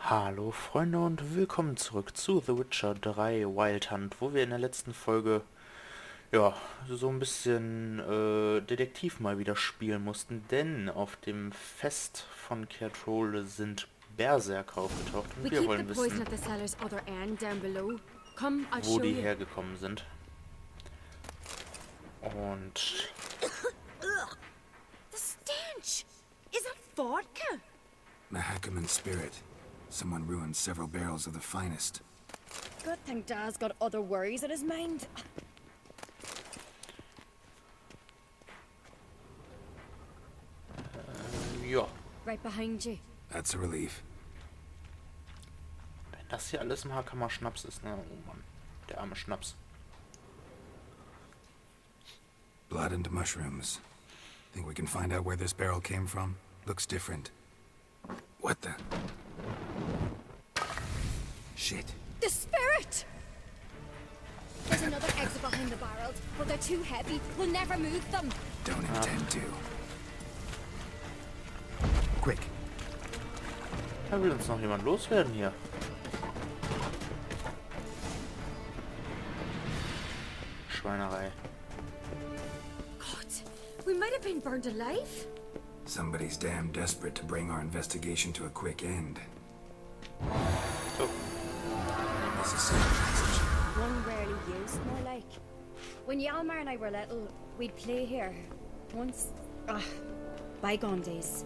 Hallo Freunde und willkommen zurück zu The Witcher 3 Wild Hunt, wo wir in der letzten Folge ja so ein bisschen Detektiv mal wieder spielen mussten, denn auf dem Fest von Kertrole sind Berserker aufgetaucht und wir wollen wissen, wo die hergekommen sind. Und the stench! Is that vodka? Mahakaman spirit. Someone ruined several barrels of the finest. Good thing Dad's got other worries in his mind. ja, Right behind you. That's a relief. wenn das hier alles Mahakamer Schnaps ist, ne? Oh Mann, der arme Schnaps. Blood and mushrooms. Think we can find out where this barrel came from? Looks different. What the? Shit. The spirit! There's another exit behind the barrels, but they're too heavy. We'll never move them. Don't intend to. Quick. Da will uns noch jemand loswerden hier. Schweinerei. God, we might have been burned alive. Somebody's damn desperate to bring our investigation to a quick end. So. This is some passage. One rarely used, more like. When Yalmar and I were little, we'd play here. Once. Bygone days.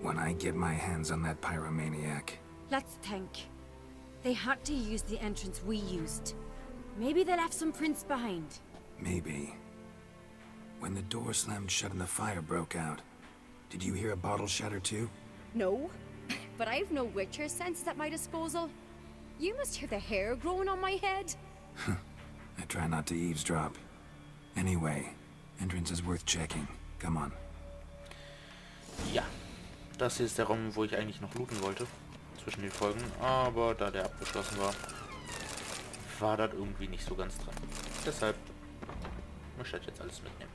When I get my hands on that pyromaniac. Let's think. They had to use the entrance we used. Maybe they left some prints behind. Maybe. When the door slammed shut and the fire broke out, did you hear a bottle shatter too? No, but I've no Witcher senses at my disposal. You must hear the hair growing on my head. I try not to eavesdrop. Anyway, entrance is worth checking. Come on. Ja, das hier ist der Raum, wo ich eigentlich noch looten wollte. Zwischen den Folgen, aber da der abgeschlossen war, war das irgendwie nicht so ganz dran. Deshalb möchte ich jetzt alles mitnehmen.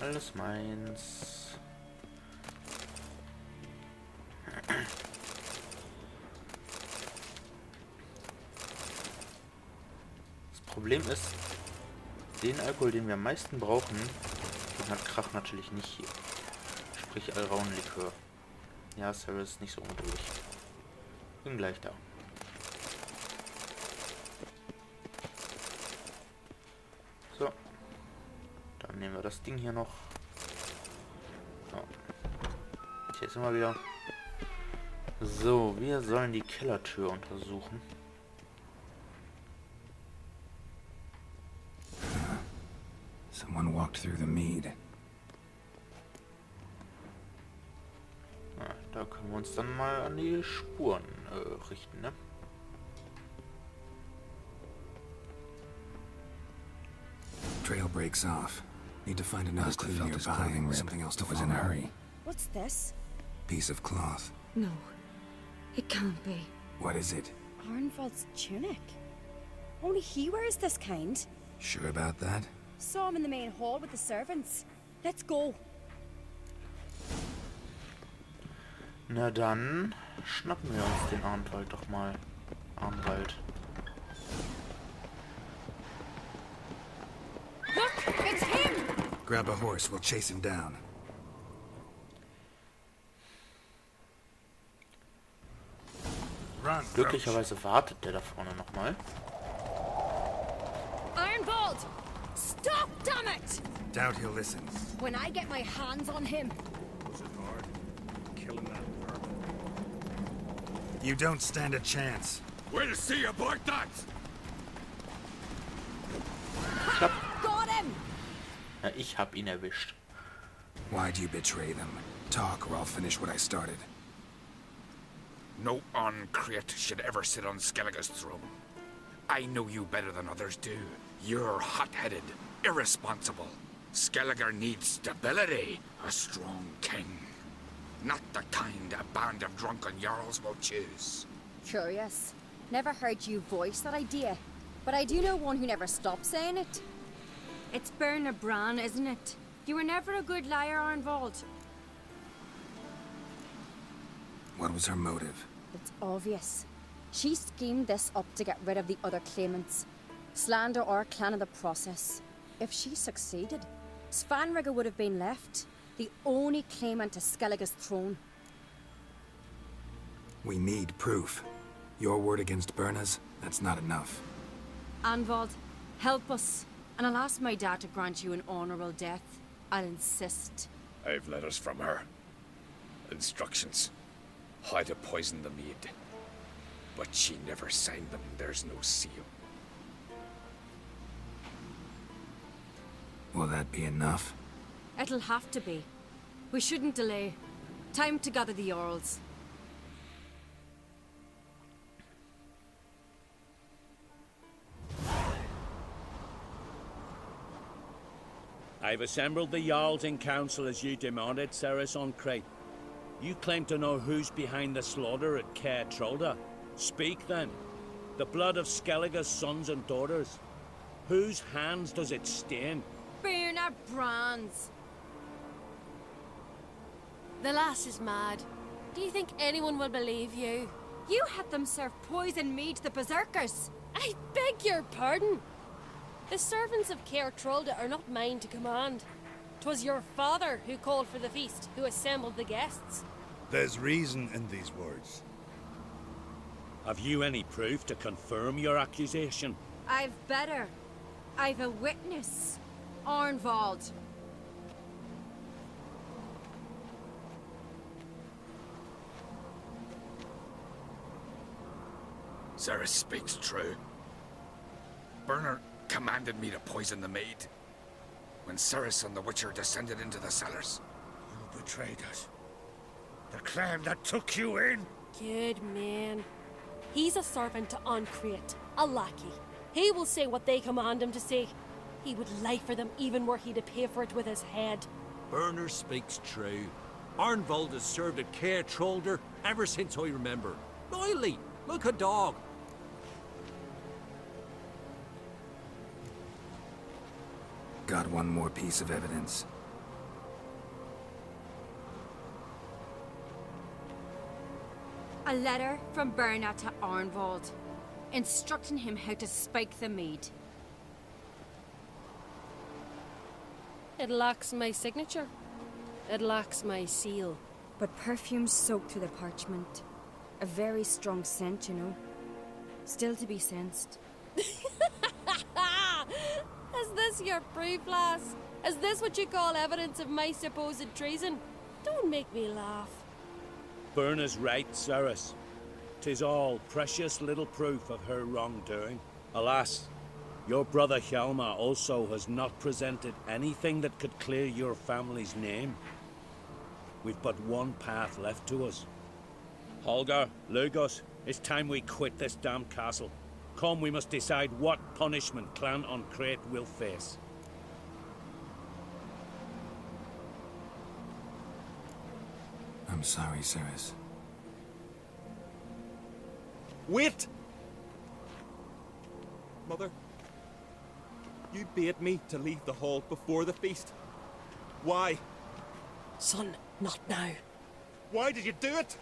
Alles meins. Das Problem ist, den Alkohol, den wir am meisten brauchen, den hat Krach natürlich nicht hier. Sprich Alraunlikör. Ja, Sarah ist nicht so ungeduldig. Bin gleich da. So. Dann nehmen wir das Ding hier noch. So. Hier sind wir wieder. So, wir sollen die Kellertür untersuchen. Someone walked through the mead. Da können wir uns dann mal an die Spuren richten, ne? Trail breaks off. Need to find another clue nearby. Something else to was in a hurry. What's this? Piece of cloth. No, it can't be. What is it? Arnvald's tunic. Only he wears this kind. Sure about that? Saw him in the main hall with the servants. Let's go. Na dann schnappen wir uns den Arnwald doch mal. Arnwald. Look, it's him! Grab a horse, we'll chase him down. Run, Glücklicherweise wartet der da vorne nochmal. Arnvald! Stop, damn it! Doubt he'll listen. When I get my hands on him. Was it hard? Killing that vermin. You don't stand a chance. We'll see about that! Got him! Ja, ich hab ihn erwischt. Why'd you betray them? Talk or I'll finish what I started. No uncreate should ever sit on Skellige's throne. I know you better than others do. You're hot-headed, irresponsible. Skellige needs stability, a strong king. Not the kind a band of drunken Jarls will choose. It's Berna Bran, isn't it? You were never a good liar, Arnvald. What was her motive? It's obvious. She schemed this up to get rid of the other claimants. Slander our clan in the process. If she succeeded, Svanrigga would have been left, the only claimant to Skellige's throne. We need proof. Your word against Berna's, that's not enough. Anvald, help us, and I'll ask my dad to grant you an honourable death. I'll insist. I've letters from her. Instructions. How to poison the maid. But she never signed them. There's no seal. Will that be enough? It'll have to be. We shouldn't delay. Time to gather the Jarls. I've assembled the Jarls in council as you demanded, Ceres on Crate. You claim to know who's behind the slaughter at Caer Trolda. Speak then. The blood of Skellige's sons and daughters. Whose hands does it stain? Berna Bran's. The lass is mad. Do you think anyone will believe you? You had them serve poison mead to the berserkers. I beg your pardon. The servants of Caer Trolda are not mine to command. 'Twas your father who called for the feast, who assembled the guests. There's reason in these words. Have you any proof to confirm your accusation? I've better. I've a witness. Arnvald. Ceres speaks true. Berna commanded me to poison the maid. When Ceres and the Witcher descended into the cellars. You betrayed us. The clan that took you in. Good man. He's a servant to Ancrate, a lackey. He will say what they command him to say. He would lie for them even were he to pay for it with his head. Berner speaks true. Arnvald has served at Caer Trolder ever since I remember. Loyally, like a dog. Got one more piece of evidence. A letter from Berna to Arnvald, instructing him how to spike the mead. It lacks my signature. It lacks my seal. But perfume soaked through the parchment. A very strong scent, you know. Still to be sensed. Is this your proof, lass? Is this what you call evidence of my supposed treason? Don't make me laugh. Berna's right, Ceres. 'Tis all precious little proof of her wrongdoing. Alas, your brother Hjalmar also has not presented anything that could clear your family's name. We've but one path left to us. Holger, Lugos, it's time we quit this damn castle. Come, we must decide what punishment Clan Ancrate will face. I'm sorry, Ceres. Wait! Mother, you bade me to leave the hall before the feast. Why? Son, not now. Why did you do it?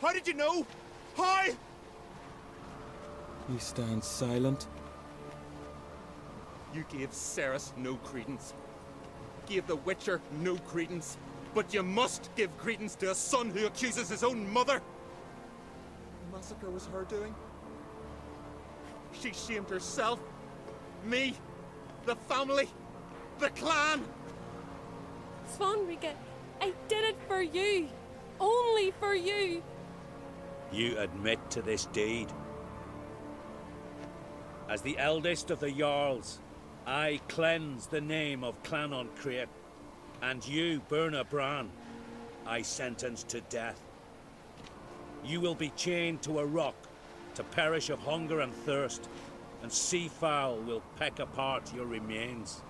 How did you know? How? You stand silent. You gave Ceres no credence. Gave the Witcher no credence. But you must give credence to a son who accuses his own mother. The massacre was her doing. She shamed herself, me, the family, the clan. Svanrigga, I did it for you. Only for you. You admit to this deed. As the eldest of the Jarls, I cleanse the name of Clan Ancrate, and you, Berna Bran, I sentence to death. You will be chained to a rock to perish of hunger and thirst, and sea fowl will peck apart your remains.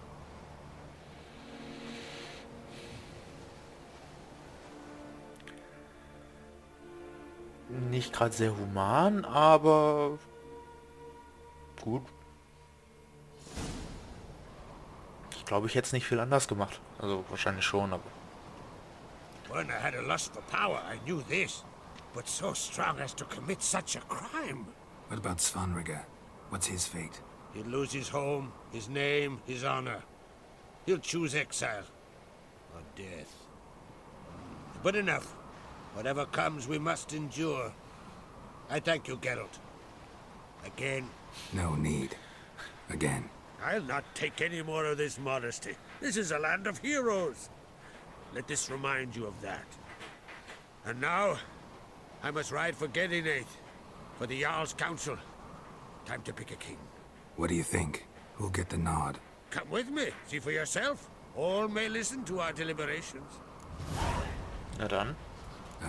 Nicht gerade sehr human, aber gut. glaube ich, hätte es nicht viel anders gemacht. Also wahrscheinlich schon, aber... When I had a lust for power, I knew this. But so strong as to commit such a crime. What about Svanrige? What's his fate? He'll lose his home, his name, his honor. He'll choose exile. Or death. But enough. Whatever comes, we must endure. I thank you, Geralt. Again. No need. Again. I'll not take any more of this modesty. This is a land of heroes. Let this remind you of that. And now, I must ride for Gedinath, for the Jarl's Council. Time to pick a king. What do you think? Who'll get the nod? Come with me, see for yourself. All may listen to our deliberations. Na dann.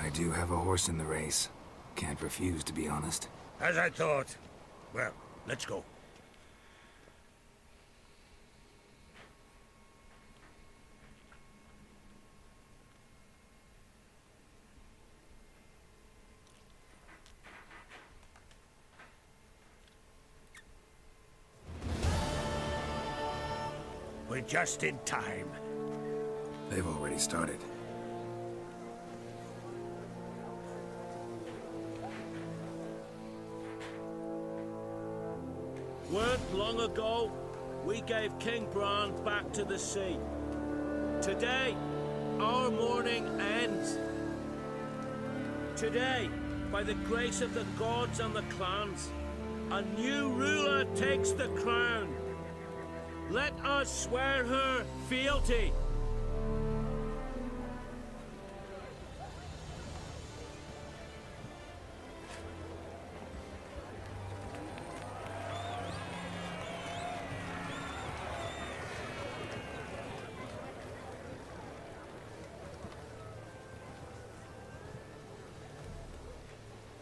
I do have a horse in the race. Can't refuse, to be honest. As I thought. Well, let's go. We're just in time. They've already started. Weren't long ago, we gave King Bran back to the sea. Today, our mourning ends. Today, by the grace of the gods and the clans, a new ruler takes the crown. Let us swear her fealty.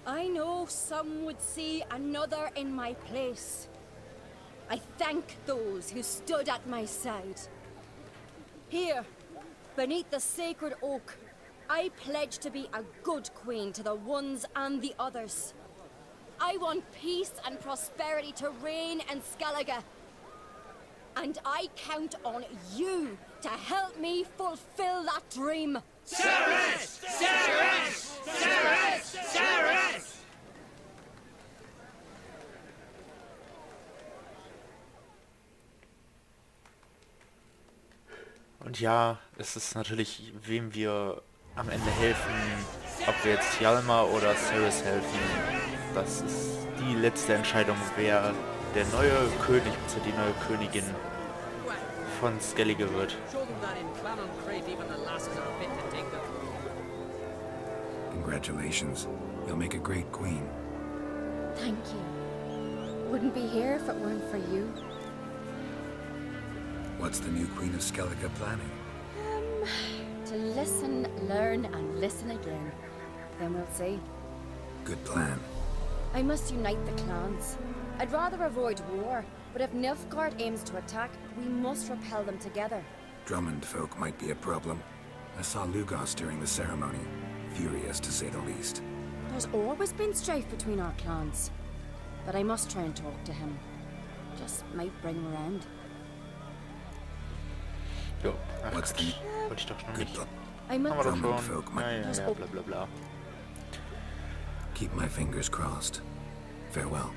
I know some would see another in my place. I thank those who stood at my side. Here, beneath the sacred oak, I pledge to be a good queen to the ones and the others. I want peace and prosperity to reign in Skellige. And I count on you to help me fulfill that dream. Ceres! Ceres! Ceres! Ceres! Und ja, es ist natürlich, wem wir am Ende helfen, ob wir jetzt Hjalmar oder Ceres helfen. Das ist die letzte Entscheidung, wer der neue König bzw. die neue Königin von Skellige wird. Congratulations. You'll make a great queen. Thank you. Wouldn't be here if it weren't for you. What's the new Queen of Skellige planning? To listen, learn, and listen again. Then we'll see. Good plan. I must unite the clans. I'd rather avoid war, but if Nilfgaard aims to attack, we must repel them together. Drummond folk might be a problem. I saw Lugos during the ceremony. Furious, to say the least. There's always been strife between our clans. But I must try and talk to him. Just might bring him around. Jo, ach What's Quatsch. the- Wollte ich doch noch Good nicht. luck. I must... Haben wir doch Drummond schon. folk Ja, might... ja, ja, bla bla bla. Keep my fingers crossed. Farewell.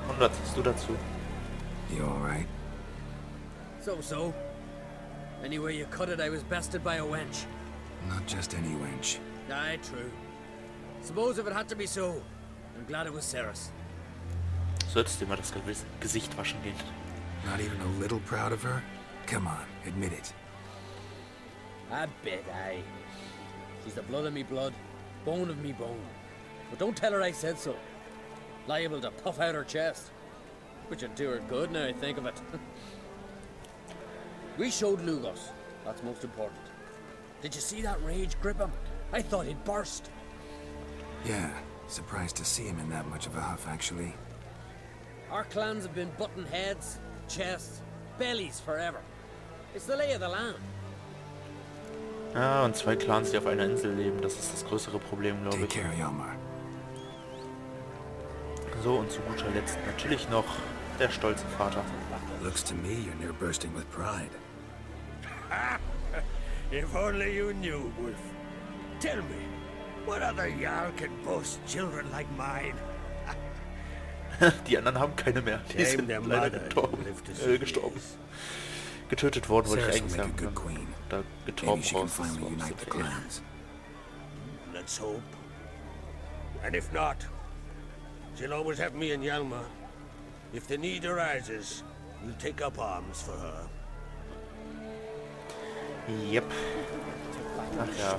Und was sagst du dazu? You alright? So. Anyway you cut it, I was bested by a wench. Not just any wench. Aye, true. Suppose if it had to be so, I'm glad it was Ceres. Solltest dir mal das Gesicht waschen gehen. Not even a little proud of her? Come on, admit it. A bit, aye. She's the blood of me blood, bone of me bone. But don't tell her I said so. Liable to puff out her chest. Which would do her good now I think of it. We showed Lugos. That's most important. Did you see that rage grip him? I thought he'd burst. Yeah, surprised to see him in that much of a huff, actually. Our clans have been button heads, chests, bellies forever. It's the lay of the land. Ja, und zwei Clans, die auf einer Insel leben, das ist das größere Problem, glaube Take ich. care, Hjalmar. So, und zu guter Letzt natürlich noch Der stolze Vater. Looks to me you're near bursting with pride. If only you knew, Wolf. Tell me, what other Jarl can boast children like mine? Die anderen haben keine mehr. Die sind leider gestorben. Getötet worden, wollte ich eigentlich sagen. Da getorben raus. Let's hope. And if not, she'll always have me and Yalma. If the need arises, we'll take up arms for her. Yep. Ach ja.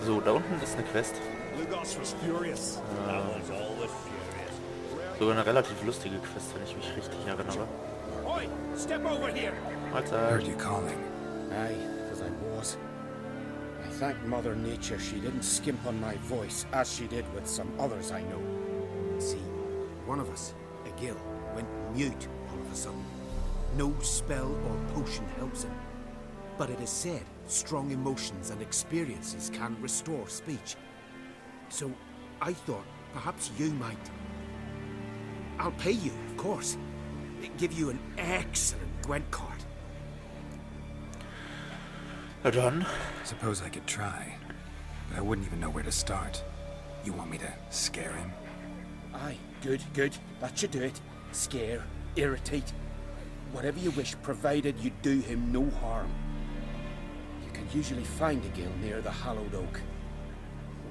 So, da unten ist eine Quest. Sogar eine relativ lustige Quest, wenn ich mich richtig erinnere. Mahlzeit. Heard you calling. Aye, because I was. I thank Mother Nature she didn't skimp on my voice, as she did with some others I know. See, one of us, a Gil, went mute all of a sudden. No spell or potion helps him. But it is said strong emotions and experiences can restore speech. So I thought perhaps you might... I'll pay you, of course. Give you an excellent Gwent card. Na dann. Suppose I could try, but I wouldn't even know where to start. You want me to scare him? Aye, good, good. That should do it. Scare, irritate. Whatever you wish, provided you do him no harm. You can usually find a Gil near the hallowed oak.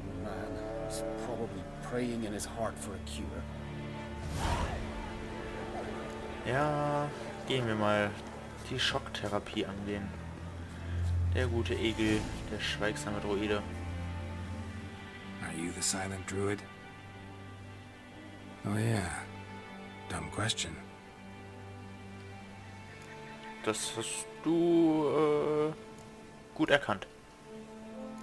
The man is probably praying in his heart for a cure. Ja, gehen wir mal die Schocktherapie angehen. Der gute Egel, der schweigsame Droide. Are you the silent druid? Oh yeah. Dumb question. Das hast du gut erkannt.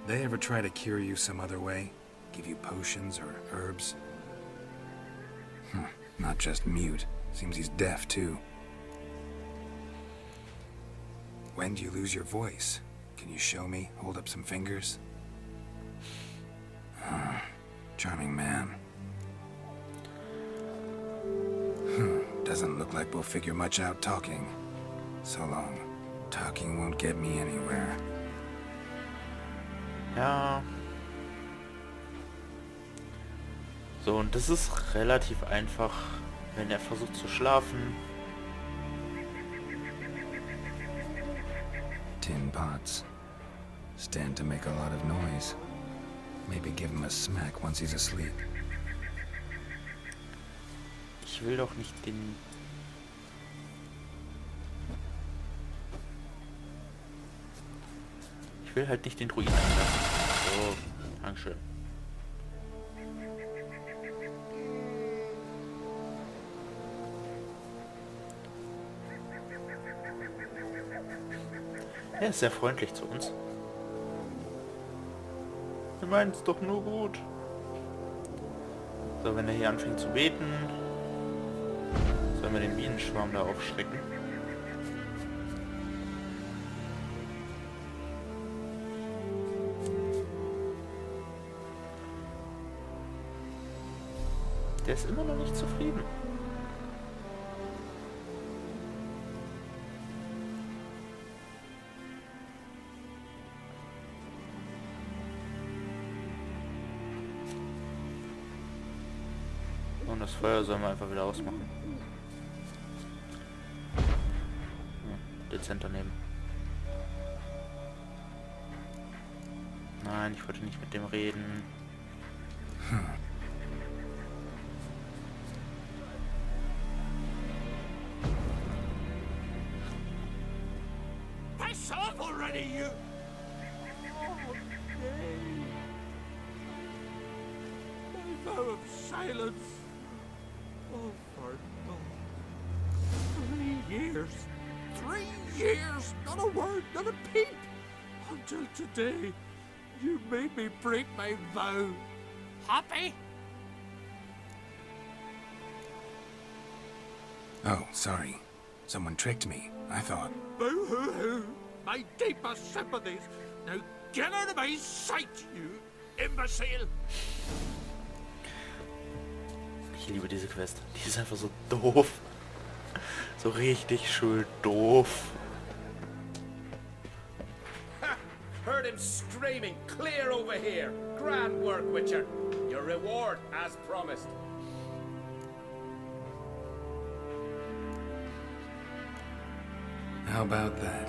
They ever try to cure you some other way? Give you potions or herbs? Not just mute. Seems he's deaf too. When do you lose your voice? Can you show me? Hold up some fingers? Charming man. Doesn't look like we'll figure much out talking. So long. Talking won't get me anywhere. Ja. So, und das ist relativ einfach, wenn er versucht zu schlafen. Tin pots. Stand to make a lot of noise. Maybe give him a smack once he's asleep. Ich will doch nicht den... Ich will halt nicht den Druiden einlassen. So, Dankeschön. Er ist sehr freundlich zu uns. Wir meinen es doch nur gut. So, wenn er hier anfängt zu beten, sollen wir den Bienenschwarm da aufschrecken. Der ist immer noch nicht zufrieden. Und das Feuer sollen wir einfach wieder ausmachen. Ja, dezent daneben. Nein, ich wollte nicht mit dem reden. Piss off already, you! A vow of silence. Oh, for no. 3 years. 3 years! Not a word, not a peep! Until today, you made me break my vow. Happy? Oh, sorry. Someone tricked me. I thought... Boo-hoo-hoo! My deepest sympathies. Now get out of my sight, you imbecile! liebe diese Quest. Die ist einfach so doof. So richtig schön doof. Ha! Heard him screaming, clear over here. Grand work, Witcher. Your reward as promised. How about that?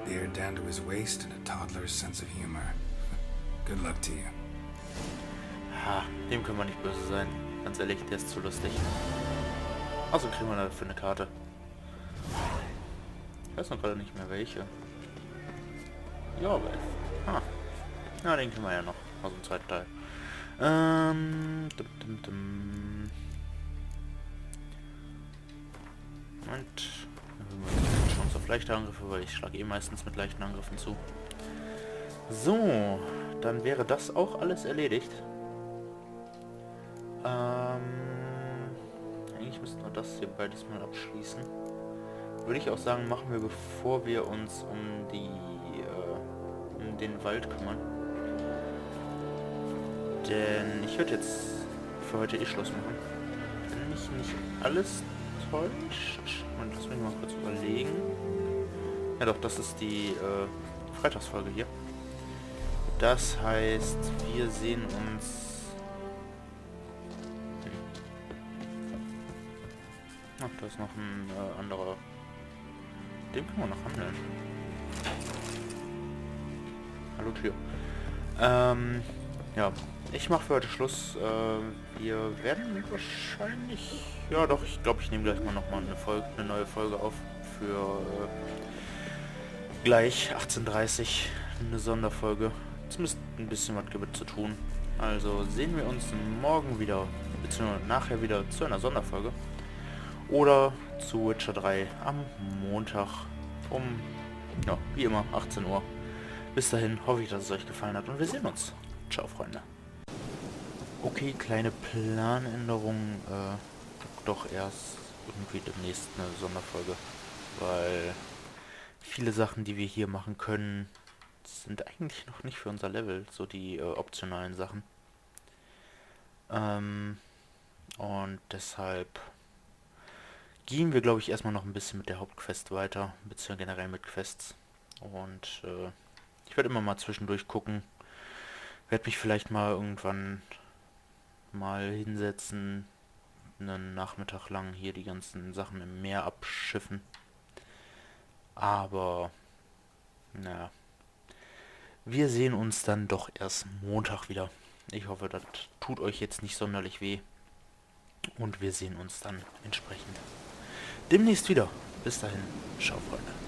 Beard down to his waist and a toddler's sense of humor. Good luck to you. Ha, dem können wir nicht böse sein. Ganz ehrlich, der ist zu lustig. Also kriegen wir dafür eine Karte. Ich weiß noch gerade nicht mehr welche. Ja, ah. Na, den kriegen wir ja noch. Also im zweiten Teil. Und Chance auf leichte Angriffe, weil ich schlage eh meistens mit leichten Angriffen zu. So, dann wäre das auch alles erledigt. Eigentlich müssten wir das hier beides mal abschließen. Würde ich auch sagen, machen wir, bevor wir uns um den Wald kümmern. Denn ich würde jetzt für heute eh Schluss machen. Wenn mich nicht alles täuscht. Und lass mich mal kurz überlegen. Ja doch, das ist die Freitagsfolge hier. Das heißt, wir sehen uns... Ach, da ist noch ein anderer... Den können wir noch handeln. Hallo Tür. Ja, ich mache für heute Schluss. Wir werden wahrscheinlich... Ja doch, ich glaube, ich nehme gleich mal nochmal eine neue Folge auf. Für gleich 18:30 Uhr. Eine Sonderfolge. Zumindest ein bisschen was gibt zu tun. Also sehen wir uns morgen wieder, beziehungsweise nachher wieder zu einer Sonderfolge. Oder zu Witcher 3 am Montag um, ja, wie immer, 18 Uhr. Bis dahin hoffe ich, dass es euch gefallen hat und wir sehen uns. Ciao, Freunde. Okay, kleine Planänderung. Doch erst irgendwie demnächst eine Sonderfolge. Weil viele Sachen, die wir hier machen können, sind eigentlich noch nicht für unser Level. So die optionalen Sachen. Und deshalb gehen wir, glaube ich, erstmal noch ein bisschen mit der Hauptquest weiter, beziehungsweise generell mit Quests. Und ich werde immer mal zwischendurch gucken. Werde mich vielleicht mal irgendwann mal hinsetzen, einen Nachmittag lang hier die ganzen Sachen im Meer abschiffen. Aber, naja, wir sehen uns dann doch erst Montag wieder. Ich hoffe, das tut euch jetzt nicht sonderlich weh. Und wir sehen uns dann entsprechend demnächst wieder. Bis dahin, ciao Freunde.